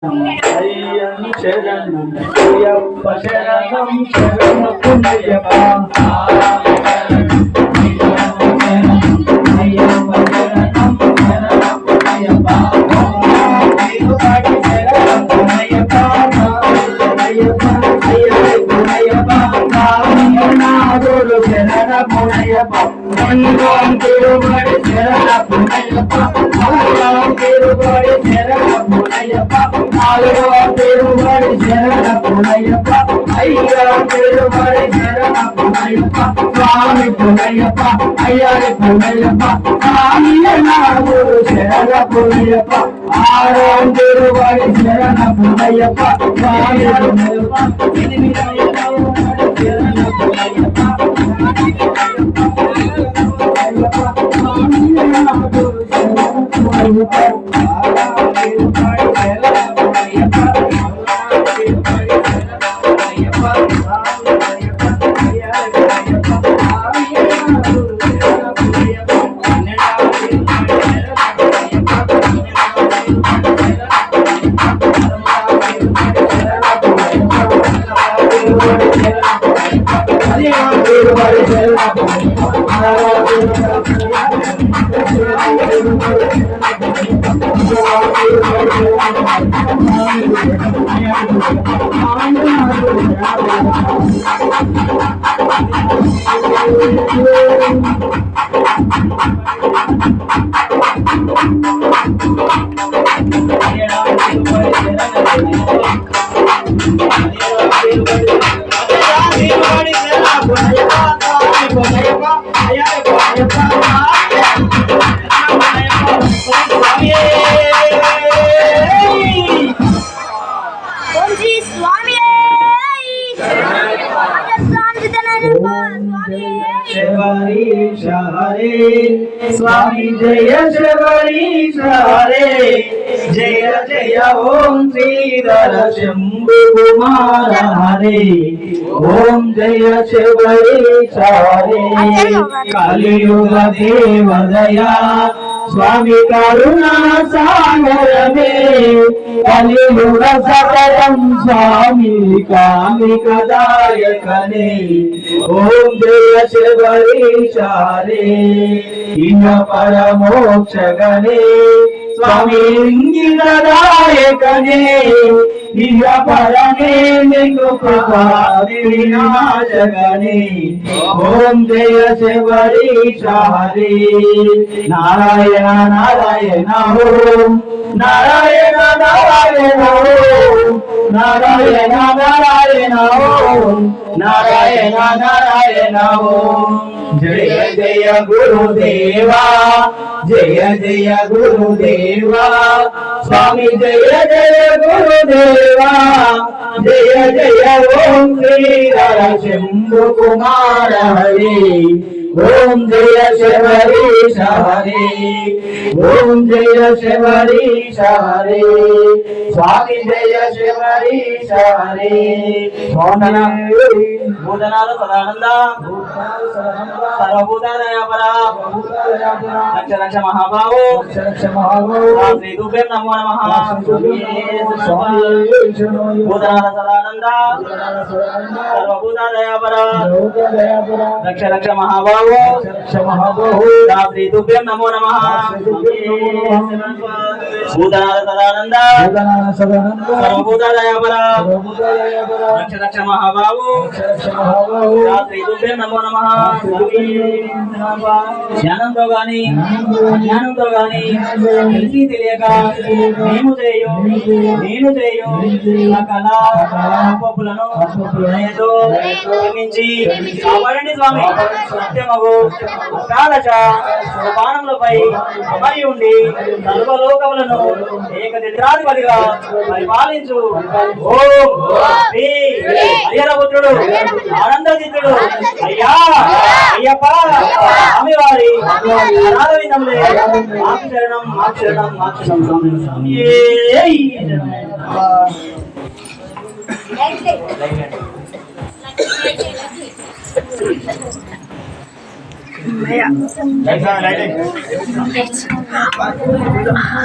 అయ్యన్ శరణం అయ్యప్ప శరణం శరణమయ్యప్ప స్వామి పునయ్యప్ప అయ్యారి పునయ్యప్ప శరణ పునయ్యప్ప ఆరోం తిరువాడి శరణ పునయ్యప్ప స్వామి स्वामी जय शबरीश हरे जय जय ओम श्रीधर शंभु कुमार हरे ओम जय शबरीश हरे कलियुग देव दया स्वामी करुणा सागर में कलियुग सकलम स्वामी कामिकदायक ने ओम जय शबरीश हरे इह परमोक्ष गणे स्वामी इंगितदायक ने इह परमे कृपा विनाश गणे ओम जय शबरीश हरे नारायण नारायण ओम नारायण नारायण ओम नारायण नारायण ओम नारायण नारायण ओम जय जय गुरुदेवा जय जय गुरुदेवा स्वामी जय जय गुरुदेवा जय जय ओम श्रीधर शंभु कुमार हरे ओम जय शबरीश हरे ओम जय शबरीश हरे स्वामी जय शबरीश हरे स्वामी भूतनाथ सदानंद सर्वभूतादयापरा लक्ष लक्ष महाभावो श्री तुभ्यं नमो नमः भूतनाथ सदानंद सर्वभूतादयापरा लक्ष लक्ष महाभावो श्री तुभ्यं नमो नमः भूतनाथ सदानंद सर्वभूतादयापरा लक्ष लक्ष महाभावो श्री तुभ्यं नमो नमः జ్ఞానంతో గాని అజ్ఞానంతో గాని తెలిసి తెలియక నేను చేయు సకల పాపములను దయతో క్షమించి కాపాడండి స్వామి సత్యమగు అష్టాదశ సోపానములపై అమరి ఉండి సర్వలోకములను ఏకఛత్రాధిపతిగా పరిపాలించు ఓం శ్రీ హరిహరపుత్రుడు ఆనందజిత్తుడు అయ్యా అయ్యప్ప స్వామి వారి అనాథవిందములే మాకు శరణం మాకు శరణం మాకు శరణం స్వామి లైటింగ్